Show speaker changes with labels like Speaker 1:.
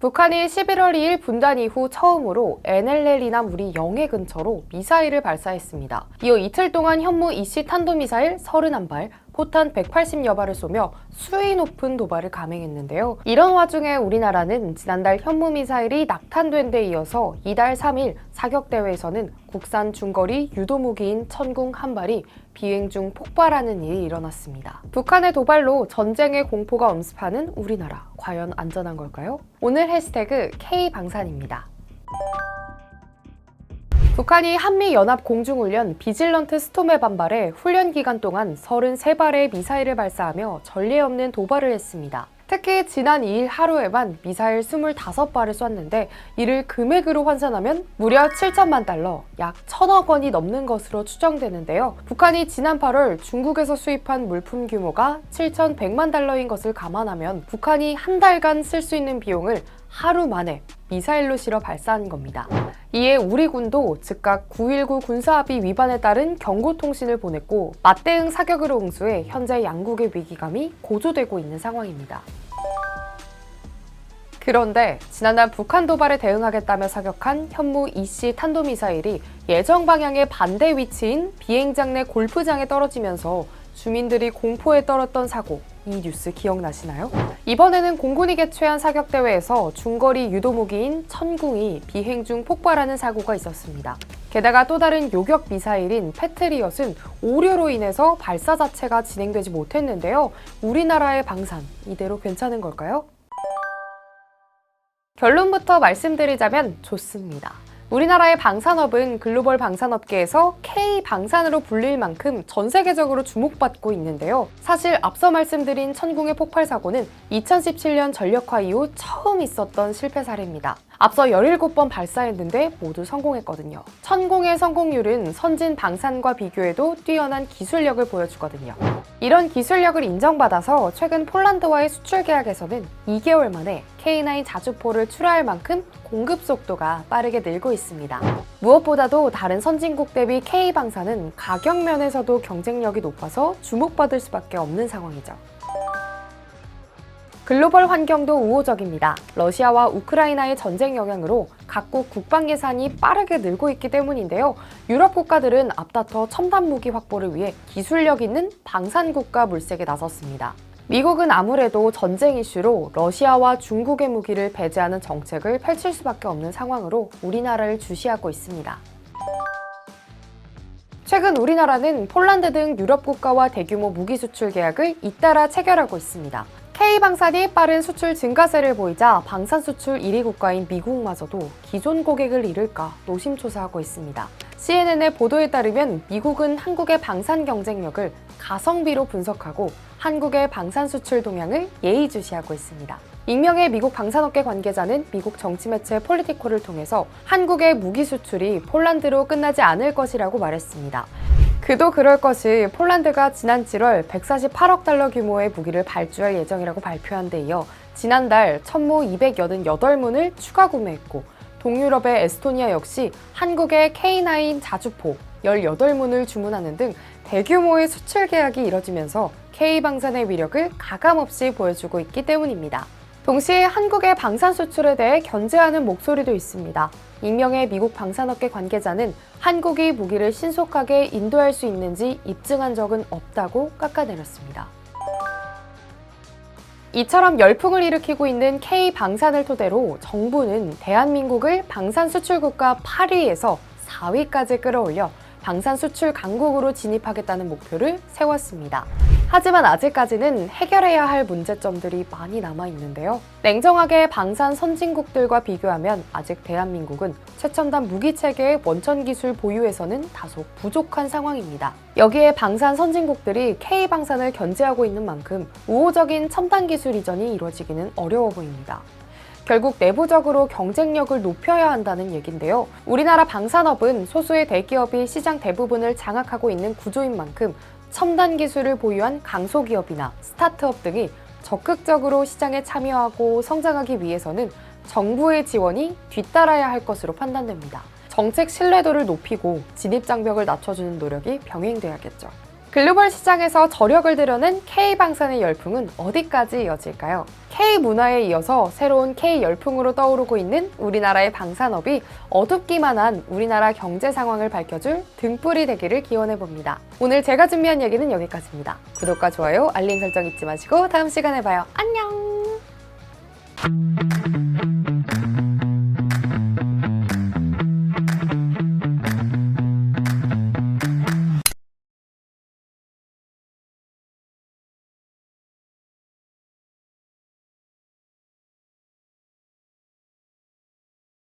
Speaker 1: 북한이 11월 2일 분단 이후 처음으로 NLL이나 우리 영해 근처로 미사일을 발사했습니다. 이어 이틀 동안 현무 EC 탄도미사일 31발, 포탄 180여 발을 쏘며 수위 높은 도발을 감행했는데요. 이런 와중에 우리나라는 지난달 현무 미사일이 낙탄된 데 이어서 이달 3일 사격대회에서는 국산 중거리 유도무기인 천궁 한 발이 비행 중 폭발하는 일이 일어났습니다. 북한의 도발로 전쟁의 공포가 엄습하는 우리나라, 과연 안전한 걸까요? 오늘 해시태그 K방산입니다. 북한이 한미연합공중훈련 비질런트 스톰에 반발해 훈련 기간 동안 33발의 미사일을 발사하며 전례 없는 도발을 했습니다. 특히 지난 2일 하루에만 미사일 25발을 쐈는데 이를 금액으로 환산하면 무려 7천만 달러, 약 1,000억 원이 넘는 것으로 추정되는데요. 북한이 지난 8월 중국에서 수입한 물품 규모가 7,100만 달러인 것을 감안하면 북한이 한 달간 쓸 수 있는 비용을 하루 만에 미사일로 실어 발사한 겁니다. 이에 우리 군도 즉각 9.19 군사합의 위반에 따른 경고통신을 보냈고 맞대응 사격으로 응수해 현재 양국의 위기감이 고조되고 있는 상황입니다. 그런데 지난달 북한 도발에 대응하겠다며 사격한 현무 EC 탄도미사일이 예정 방향의 반대 위치인 비행장 내 골프장에 떨어지면서 주민들이 공포에 떨었던 사고, 이 뉴스 기억나시나요? 이번에는 공군이 개최한 사격대회에서 중거리 유도무기인 천궁이 비행 중 폭발하는 사고가 있었습니다. 게다가 또 다른 요격 미사일인 패트리엇은 오류로 인해서 발사 자체가 진행되지 못했는데요. 우리나라의 방산, 이대로 괜찮은 걸까요? 결론부터 말씀드리자면 좋습니다. 우리나라의 방산업은 글로벌 방산업계에서 K방산으로 불릴 만큼 전 세계적으로 주목받고 있는데요. 사실 앞서 말씀드린 천궁의 폭발 사고는 2017년 전력화 이후 처음 있었던 실패 사례입니다. 앞서 17번 발사했는데 모두 성공했거든요. 천궁의 성공률은 선진 방산과 비교해도 뛰어난 기술력을 보여주거든요. 이런 기술력을 인정받아서 최근 폴란드와의 수출 계약에서는 2개월 만에 K9 자주포를 출하할 만큼 공급 속도가 빠르게 늘고 있습니다. 무엇보다도 다른 선진국 대비 K방산은 가격 면에서도 경쟁력이 높아서 주목받을 수밖에 없는 상황이죠. 글로벌 환경도 우호적입니다. 러시아와 우크라이나의 전쟁 영향으로 각국 국방 예산이 빠르게 늘고 있기 때문인데요. 유럽 국가들은 앞다퉈 첨단 무기 확보를 위해 기술력 있는 방산국가 물색에 나섰습니다. 미국은 아무래도 전쟁 이슈로 러시아와 중국의 무기를 배제하는 정책을 펼칠 수밖에 없는 상황으로 우리나라를 주시하고 있습니다. 최근 우리나라는 폴란드 등 유럽 국가와 대규모 무기 수출 계약을 잇따라 체결하고 있습니다. K방산이 빠른 수출 증가세를 보이자 방산 수출 1위 국가인 미국마저도 기존 고객을 잃을까 노심초사하고 있습니다. CNN의 보도에 따르면 미국은 한국의 방산 경쟁력을 가성비로 분석하고 한국의 방산 수출 동향을 예의주시하고 있습니다. 익명의 미국 방산업계 관계자는 미국 정치매체 폴리티코를 통해서 한국의 무기 수출이 폴란드로 끝나지 않을 것이라고 말했습니다. 그도 그럴 것이 폴란드가 지난 7월 148억 달러 규모의 무기를 발주할 예정이라고 발표한 데 이어 지난달 천무 288문을 추가 구매했고 동유럽의 에스토니아 역시 한국의 K9 자주포 18문을 주문하는 등 대규모의 수출 계약이 이뤄지면서 K방산의 위력을 가감없이 보여주고 있기 때문입니다. 동시에 한국의 방산 수출에 대해 견제하는 목소리도 있습니다. 익명의 미국 방산업계 관계자는 한국이 무기를 신속하게 인도할 수 있는지 입증한 적은 없다고 깎아내렸습니다. 이처럼 열풍을 일으키고 있는 K방산을 토대로 정부는 대한민국을 방산 수출국가 8위에서 4위까지 끌어올려 방산 수출 강국으로 진입하겠다는 목표를 세웠습니다. 하지만 아직까지는 해결해야 할 문제점들이 많이 남아있는데요. 냉정하게 방산 선진국들과 비교하면 아직 대한민국은 최첨단 무기체계의 원천 기술 보유에서는 다소 부족한 상황입니다. 여기에 방산 선진국들이 K방산을 견제하고 있는 만큼 우호적인 첨단 기술 이전이 이루어지기는 어려워 보입니다. 결국 내부적으로 경쟁력을 높여야 한다는 얘긴데요. 우리나라 방산업은 소수의 대기업이 시장 대부분을 장악하고 있는 구조인 만큼 첨단 기술을 보유한 강소기업이나 스타트업 등이 적극적으로 시장에 참여하고 성장하기 위해서는 정부의 지원이 뒤따라야 할 것으로 판단됩니다. 정책 신뢰도를 높이고 진입장벽을 낮춰주는 노력이 병행돼야겠죠. 글로벌 시장에서 저력을 드러낸 K방산의 열풍은 어디까지 이어질까요? K문화에 이어서 새로운 K열풍으로 떠오르고 있는 우리나라의 방산업이 어둡기만 한 우리나라 경제 상황을 밝혀줄 등불이 되기를 기원해봅니다. 오늘 제가 준비한 얘기는 여기까지입니다. 구독과 좋아요, 알림 설정 잊지 마시고 다음 시간에 봐요. 안녕!